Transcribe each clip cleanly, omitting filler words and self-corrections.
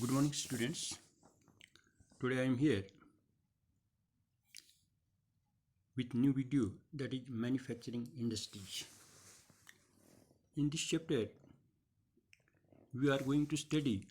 Good morning, students. Today I am here with new video, that is manufacturing industries. In this chapter, we are going to study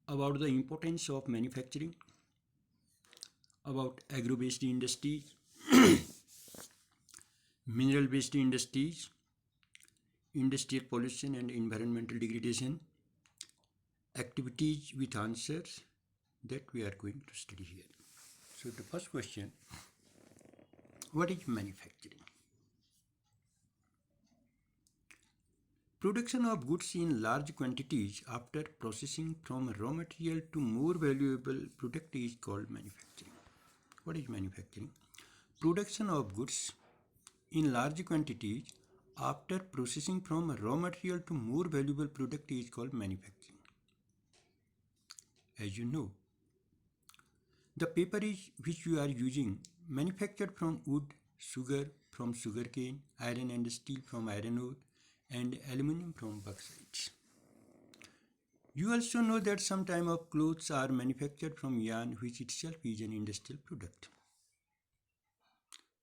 about the importance of manufacturing, about agro-based industries, mineral-based industries, industrial pollution and environmental degradation, activities with answers that we are going to study here. So the first question, what is manufacturing? Production of goods in large quantities after processing from raw material to more valuable product is called manufacturing. What is manufacturing? Production of goods in large quantities after processing from raw material to more valuable product is called manufacturing. As you know, the paper is which you are using manufactured from wood, sugar from sugarcane, iron and steel from iron ore, and aluminum from bauxite. You also know that some type of clothes are manufactured from yarn, which itself is an industrial product.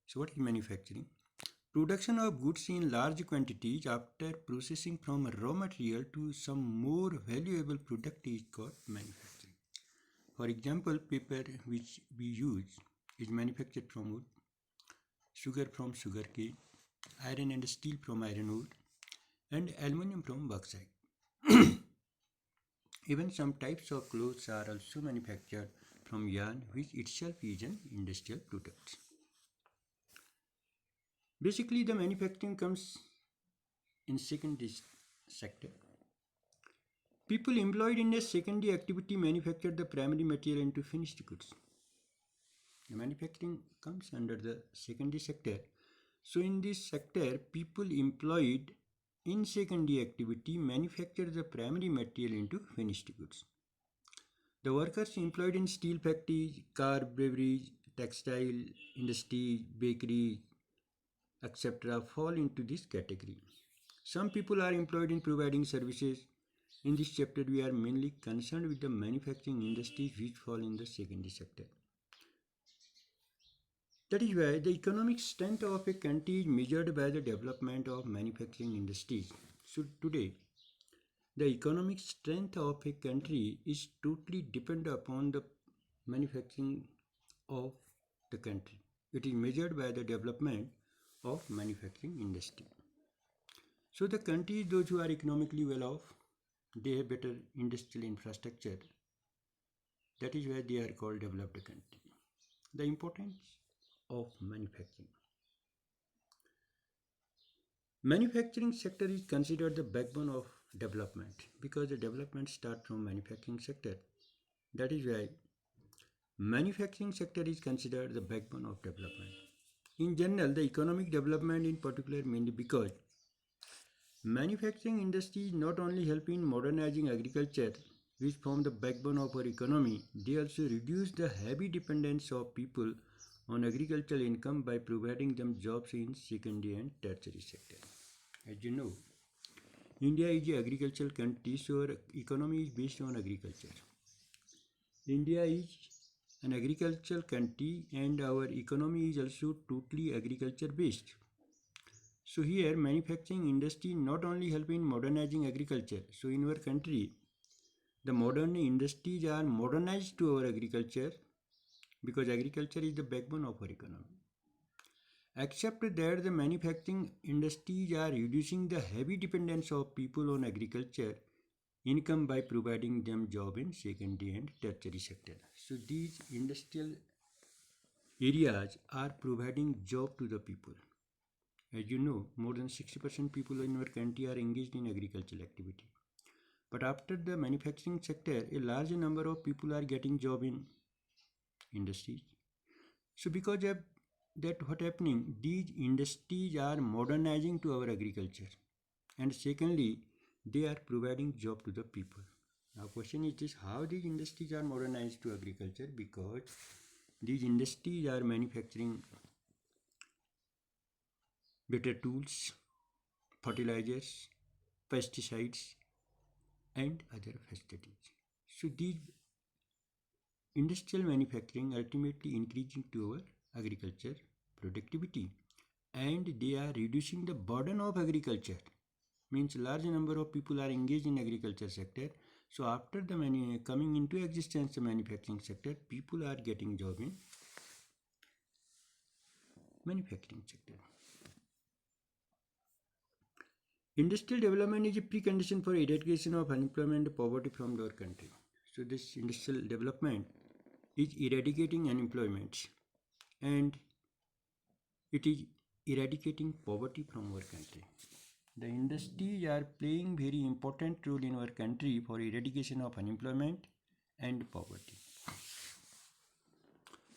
So what is manufacturing? Production of goods in large quantities after processing from raw material to some more valuable product is called manufacturing. For example, paper which we use is manufactured from wood, sugar from sugarcane, iron and steel from iron ore, and aluminum from bauxite. Even some types of clothes are also manufactured from yarn, which itself is an industrial product. Basically, the manufacturing comes in secondary sector. People employed in a secondary activity manufacture the primary material into finished goods. The manufacturing comes under the secondary sector. So in this sector, people employed in secondary activity manufacture the primary material into finished goods. The workers employed in steel factories, car breweries, textile industries, bakeries, etc. fall into this category. Some people are employed in providing services. In this chapter, we are mainly concerned with the manufacturing industries which fall in the secondary sector. That is why the economic strength of a country is measured by the development of manufacturing industries. So today, the economic strength of a country is totally dependent upon the manufacturing of the country. It is measured by the development of manufacturing industry. So the countries, those who are economically well off, they have better industrial infrastructure. That is why they are called developed country. The importance of manufacturing. Manufacturing sector is considered the backbone of development because the development starts from manufacturing sector. That is why manufacturing sector is considered the backbone of development. In general, the economic development in particular mainly because manufacturing industries not only help in modernizing agriculture, which form the backbone of our economy, they also reduce the heavy dependence of people on agricultural income by providing them jobs in secondary and tertiary sector. As you know, India is an agricultural country, so our economy is based on agriculture. India is an agricultural country and our economy is also totally agriculture based. So here manufacturing industry not only help in modernizing agriculture. So in our country, the modern industries are modernized to our agriculture because agriculture is the backbone of our economy. Except that the manufacturing industries are reducing the heavy dependence of people on agriculture income by providing them job in secondary and tertiary sector. So these industrial areas are providing job to the people. As you know, more than 60% people in our country are engaged in agricultural activity. But after the manufacturing sector, a large number of people are getting job in industries. So because of that, what happening? These industries are modernizing to our agriculture. And secondly, they are providing job to the people. Now question is this, how these industries are modernized to agriculture? Because these industries are manufacturing better tools, fertilizers, pesticides, and other facilities. So these industrial manufacturing ultimately increasing to our agriculture productivity, and they are reducing the burden of agriculture. Means large number of people are engaged in agriculture sector. So after the coming into existence the manufacturing sector, people are getting job in manufacturing sector. Industrial development is a precondition for eradication of unemployment and poverty from our country. So this industrial development is eradicating unemployment and it is eradicating poverty from our country. The industries are playing very important role in our country for eradication of unemployment and poverty.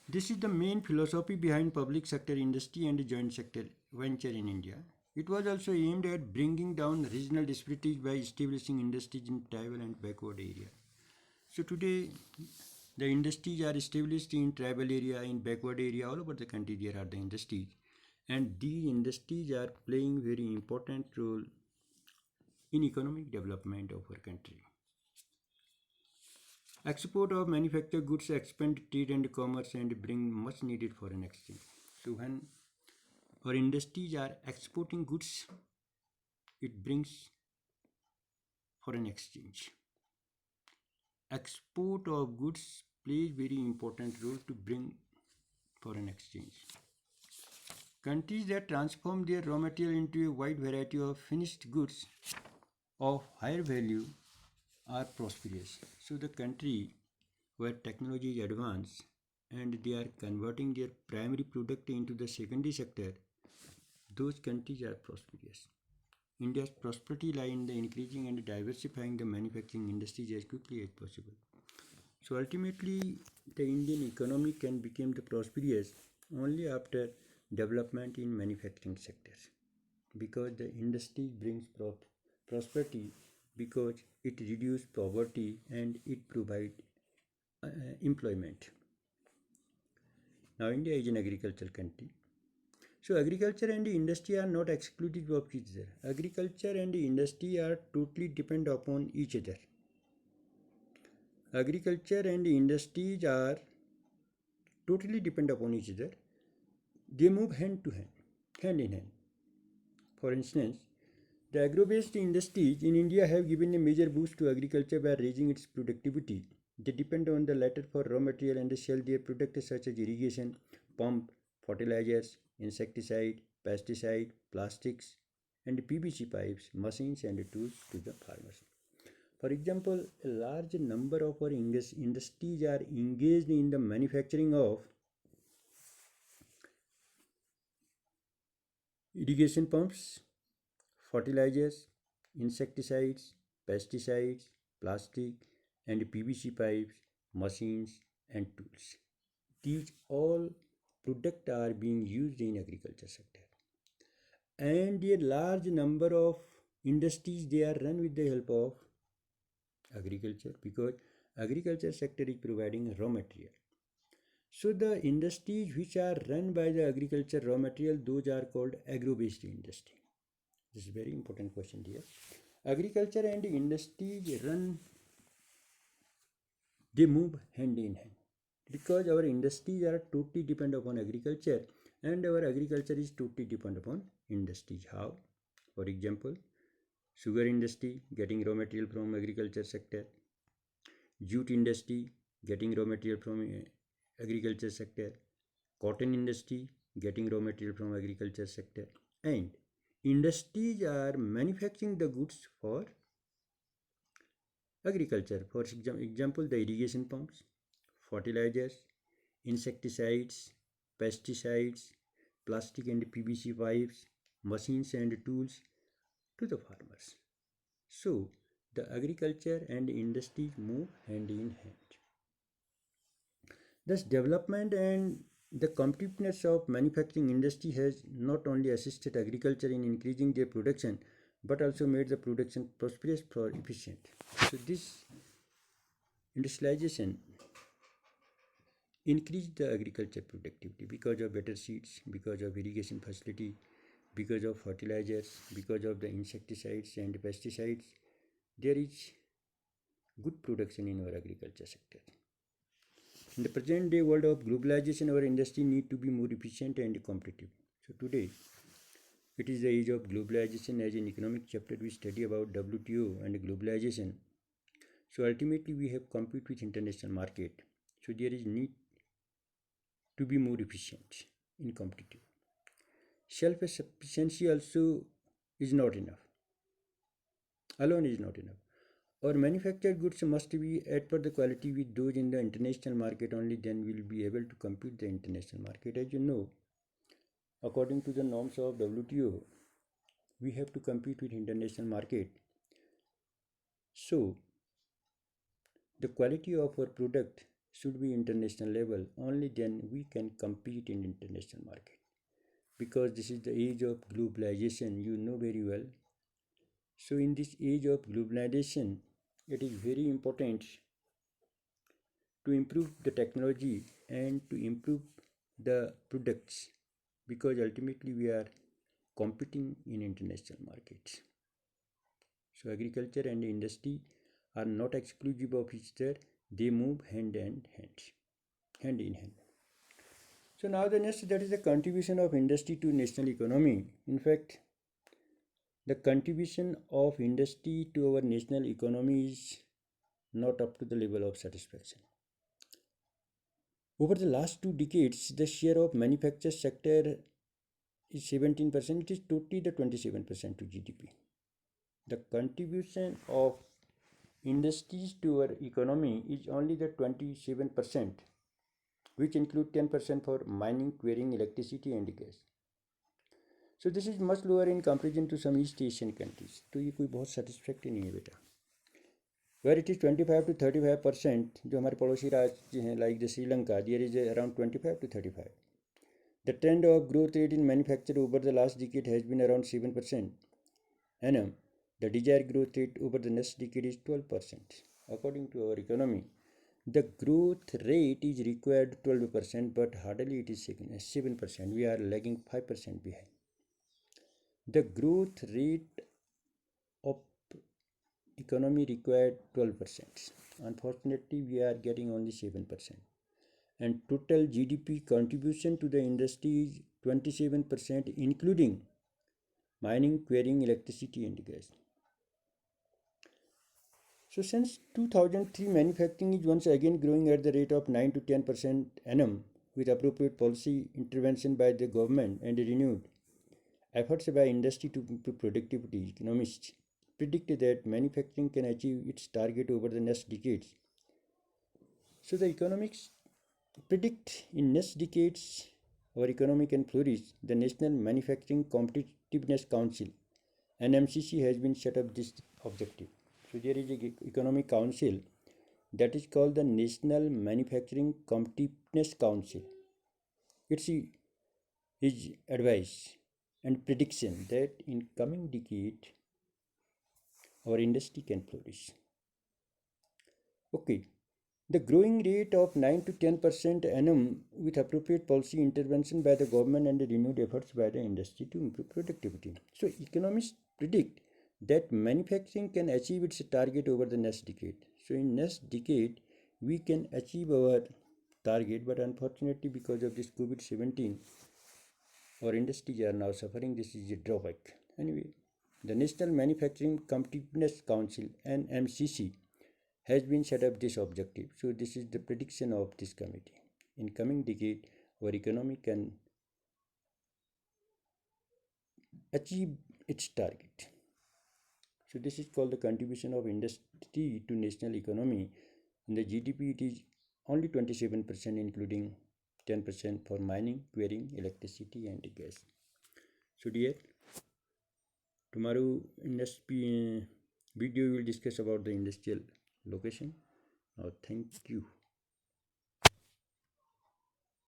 This is the main philosophy behind public sector industry and joint sector venture in India. It was also aimed at bringing down regional disparities by establishing industries in tribal and backward areas. So today, the industries are established in tribal area, in backward area, all over the country there are the industries. And these industries are playing very important role in economic development of our country. Export of manufactured goods expand trade and commerce and bring much needed foreign exchange. So when our industries are exporting goods, it brings foreign exchange. Export of goods plays very important role to bring foreign exchange. Countries that transform their raw material into a wide variety of finished goods of higher value are prosperous. So the country where technology is advanced and they are converting their primary product into the secondary sector, those countries are prosperous. India's prosperity lies in the increasing and diversifying the manufacturing industries as quickly as possible. So ultimately, the Indian economy can become the prosperous only after development in manufacturing sectors, because the industry brings prosperity, because it reduces poverty and it provides employment. Now India is an agricultural country. So agriculture and industry are not exclusive of each other. Agriculture and industry are totally dependent upon each other. Agriculture and industries are totally dependent upon each other. They move hand to hand, hand in hand. For instance, the agro-based industries in India have given a major boost to agriculture by raising its productivity. They depend on the latter for raw material and sell their products such as irrigation, pump, fertilizers, insecticide, pesticide, plastics, and PVC pipes, machines and tools to the farmers. For example, a large number of our industries are engaged in the manufacturing of irrigation pumps, fertilizers, insecticides, pesticides, plastic and PVC pipes, machines and tools. These all products are being used in agriculture sector. And a large number of industries they are run with the help of agriculture, because agriculture sector is providing raw material. So the industries which are run by the agriculture raw material, those are called agro-based industry. This is a very important question here. Agriculture and industry they move hand in hand, because our industries are totally dependent upon agriculture and our agriculture is totally dependent upon industries. How? For example, sugar industry getting raw material from agriculture sector, jute industry getting raw material from agriculture sector, cotton industry getting raw material from agriculture sector, and industries are manufacturing the goods for agriculture. For example, the irrigation pumps, fertilizers, insecticides, pesticides, plastic and PVC pipes, machines and tools to the farmers. So the agriculture and industry move hand in hand. Thus, development and the competitiveness of manufacturing industry has not only assisted agriculture in increasing their production, but also made the production prosperous for efficient. So this industrialization increased the agriculture productivity because of better seeds, because of irrigation facility, because of fertilizers, because of the insecticides and pesticides. There is good production in our agriculture sector. In the present day world of globalization, our industry need to be more efficient and competitive. So today, it is the age of globalization. As an economic chapter, we study about WTO and globalization. So ultimately, we have compete with international market. So there is need to be more efficient in competitive. Self-sufficiency also is not enough. Alone is not enough. Our manufactured goods must be at par the quality with those in the international market. Only then we will be able to compete the international market. As you know, according to the norms of WTO, we have to compete with international market. So the quality of our product should be international level. Only then we can compete in international market. Because this is the age of globalization, you know very well. So in this age of globalization, it is very important to improve the technology and to improve the products, because ultimately we are competing in international markets. So agriculture and industry are not exclusive of each other, they move hand in hand. So now the next, that is the contribution of industry to national economy. In fact, the contribution of industry to our national economy is not up to the level of satisfaction. Over the last 2 decades, the share of manufacture sector is 17%. It is totally the 27% to GDP. The contribution of industries to our economy is only the 27%, which include 10% for mining, quarrying, electricity and gas. So this is much lower in comparison to some East Asian countries. तो ये कोई बहुत satisfactory नहीं है बेटा. Where it is 25 to 35%, जो हमारे पड़ोसी राज्य हैं like the Sri Lanka, there is around 25 to 35. The trend of growth rate in manufacture over the last decade has been around 7% annum. The desired growth rate over the next decade is 12%. According to our economy, the growth rate is required 12%, but hardly it is 7%. We are lagging 5% behind. The growth rate of economy required 12%. Unfortunately, we are getting only 7%. And total GDP contribution to the industry is 27%, including mining, quarrying, electricity and gas. So since 2003, manufacturing is once again growing at the rate of 9 to 10% annum, with appropriate policy intervention by the government and renewed efforts by industry to improve productivity. Economists predict that manufacturing can achieve its target over the next decades. So the economics predict in next decades our economy can flourish. The National Manufacturing Competitiveness Council, NMCC, has been set up this objective. So there is an economic council that is called the National Manufacturing Competitiveness Council. It's his advice and prediction that in coming decade our industry can flourish. Okay, the growing rate of 9 to 10% annum with appropriate policy intervention by the government and the renewed efforts by the industry to improve productivity. So economists predict that manufacturing can achieve its target over the next decade. So in next decade, we can achieve our target, but unfortunately because of this COVID-17, our industries are now suffering. This is a drawback. Anyway, the National Manufacturing Competitiveness Council, NMCC, has been set up this objective. So this is the prediction of this committee. In coming decade, our economy can achieve its target. So this is called the contribution of industry to national economy. In the GDP, it is only 27%, including 10% for mining, quarrying, electricity and gas. So dear, tomorrow in next video we will discuss about the industrial location. Now thank you.